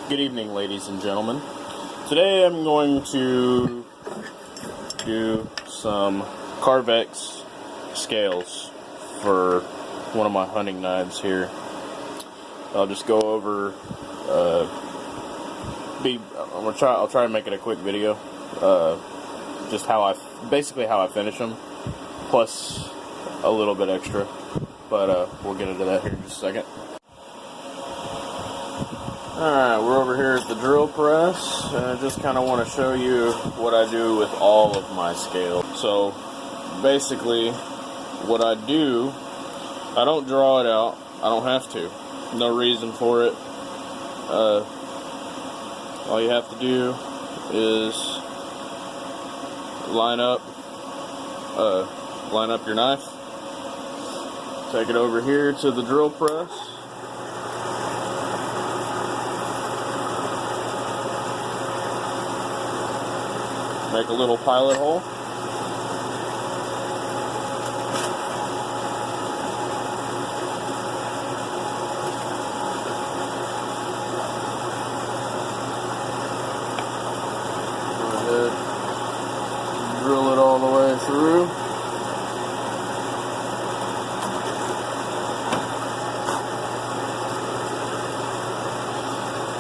Good evening, ladies and gentlemen. Today I'm going to do some Carvex scales for one of my hunting knives here. I'll just go over. I'll try and make it a quick video. Just basically how I finish them, plus a little bit extra. But we'll get into that here in just a second. Alright, we're over here at the drill press, and I just kind of want to show you what I do with all of my scales. So, basically, what I do, I don't draw it out. I don't have to. No reason for it. All you have to do is line up your knife, take it over here to the drill press. Make a little pilot hole. Go ahead, drill it all the way through.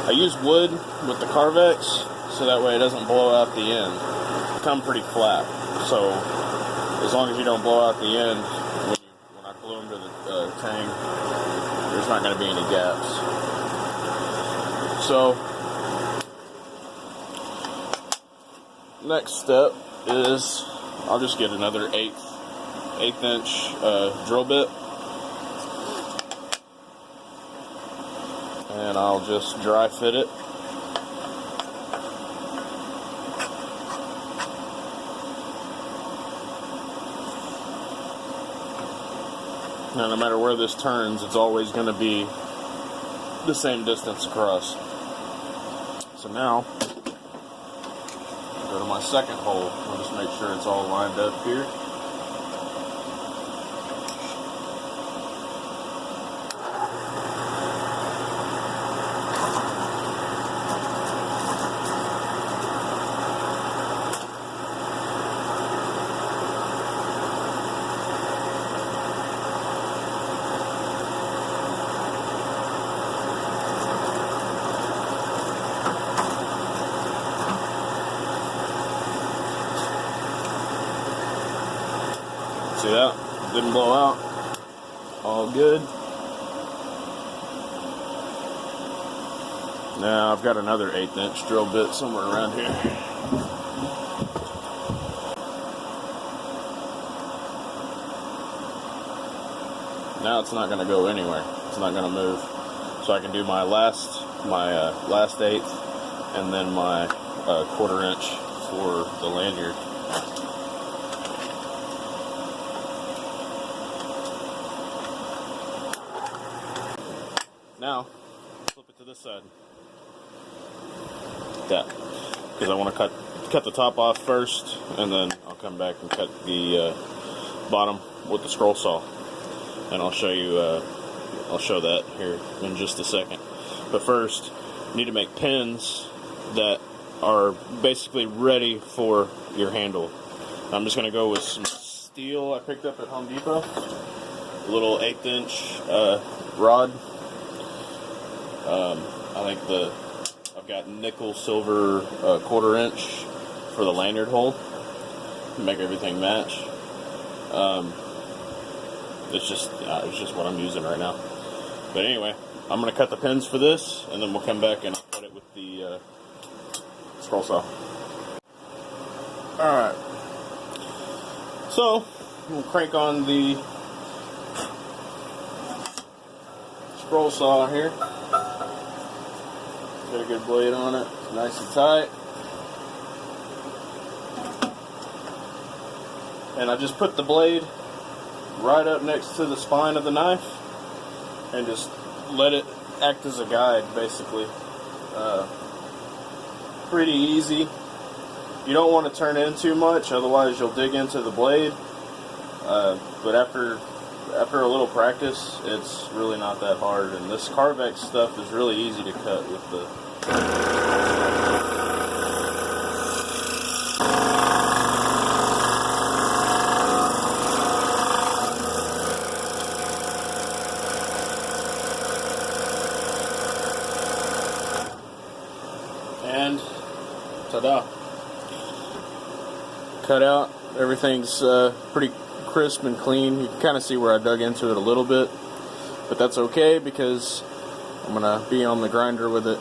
I use wood with the Carvex so that way it doesn't blow out the end. Come pretty flat, so as long as you don't blow out the end when I glue them to the tang, there's not going to be any gaps. So next step is I'll just get another eighth inch drill bit, and I'll just dry fit it. Now, no matter where this turns, it's always going to be the same distance across. So now, I'll go to my second hole. I'll just make sure it's all lined up here. See that? Didn't blow out. All good. Now I've got another 1/8 inch drill bit somewhere around here. Now it's not going to go anywhere. It's not going to move. So I can do my last 1/8 and then my 1/4 inch for the lanyard. Now, flip it to this side. That, because I want to cut the top off first, and then I'll come back and cut the bottom with the scroll saw, and I'll show you. I'll show that here in just a second. But first, you need to make pins that are basically ready for your handle. I'm just going to go with some steel I picked up at Home Depot, a little 1/8 inch rod. I think I've got nickel silver 1/4 inch for the lanyard hole to make everything match. It's just what I'm using right now. But anyway, I'm gonna cut the pins for this, and then we'll come back and cut it with the scroll saw. All right. So we'll crank on the scroll saw here. Got a good blade on it, nice and tight. And I just put the blade right up next to the spine of the knife and just let it act as a guide, basically. Pretty easy. You don't want to turn in too much, otherwise you'll dig into the blade. But after a little practice, it's really not that hard. And this Carvex stuff is really easy to cut with the Ta-da! Cut out. Everything's pretty crisp and clean. You can kind of see where I dug into it a little bit, but that's okay because I'm gonna be on the grinder with it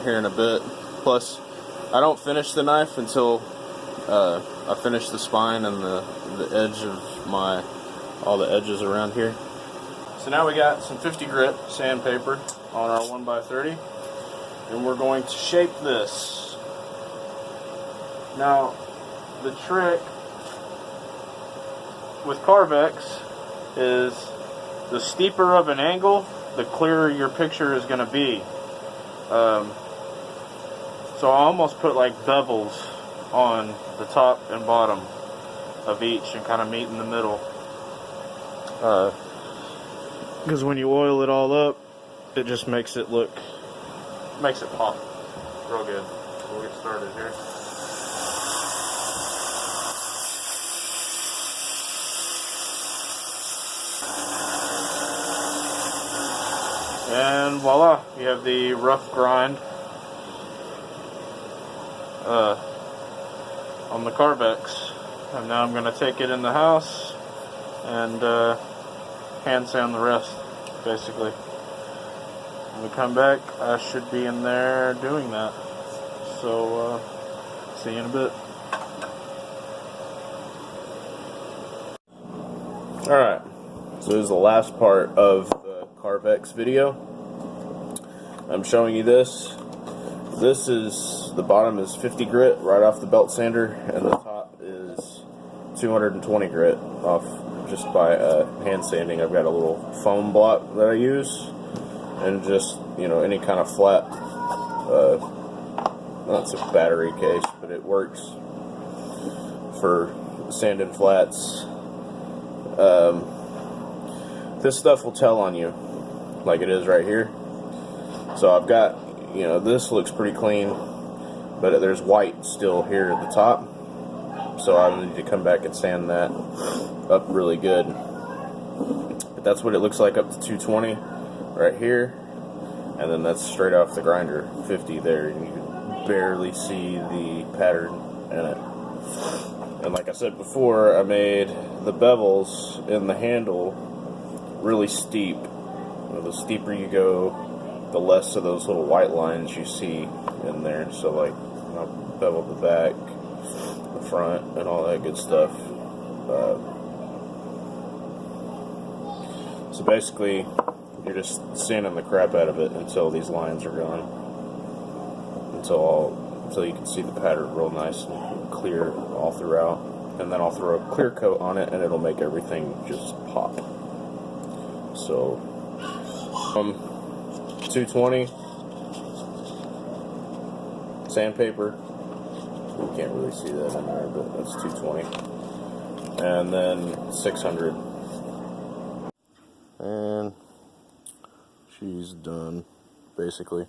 here in a bit. Plus, I don't finish the knife until I finish the spine and the edge of all the edges around here. So now we got some 50 grit sandpaper on our 1x30, and we're going to shape this. Now, the trick with Carvex is the steeper of an angle, the clearer your picture is going to be. So I almost put like bevels on the top and bottom of each and kind of meet in the middle. Because when you oil it all up, it just makes it pop real good. We'll get started here. And voila, you have the rough grind on the Carvex. And now I'm going to take it in the house and hand sand the rest, basically. When we come back, I should be in there doing that. So, see you in a bit. Alright, so this is the last part of the Carvex video. I'm showing you this. This is, the bottom is 50 grit right off the belt sander, and the top is 220 grit off just by hand sanding. I've got a little foam block that I use, and just, you know, any kind of flat, not a battery case, but it works for sanding flats. This stuff will tell on you, like it is right here. So I've got, you know, this looks pretty clean, but there's white still here at the top, so I need to come back and sand that up really good. But that's what it looks like up to 220 right here, and then that's straight off the grinder, 50 there, and you can barely see the pattern in it. And like I said before, I made the bevels in the handle really steep. You know, the steeper you go, the less of those little white lines you see in there. So like, I'll bevel the back, the front, and all that good stuff. So basically, you're just sanding the crap out of it until these lines are gone. Until you can see the pattern real nice and clear all throughout. And then I'll throw a clear coat on it, and it'll make everything just pop. So, 220 sandpaper. You can't really see that in there, but that's 220. And then 600. And she's done, basically.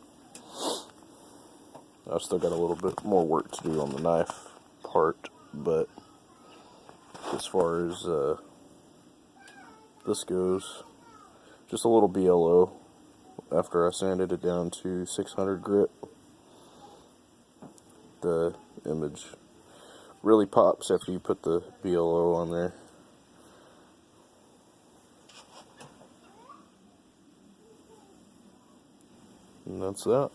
I've still got a little bit more work to do on the knife part, but as far as this goes, just a little BLO after I sanded it down to 600 grit. The image really pops after you put the BLO on there. And that's that.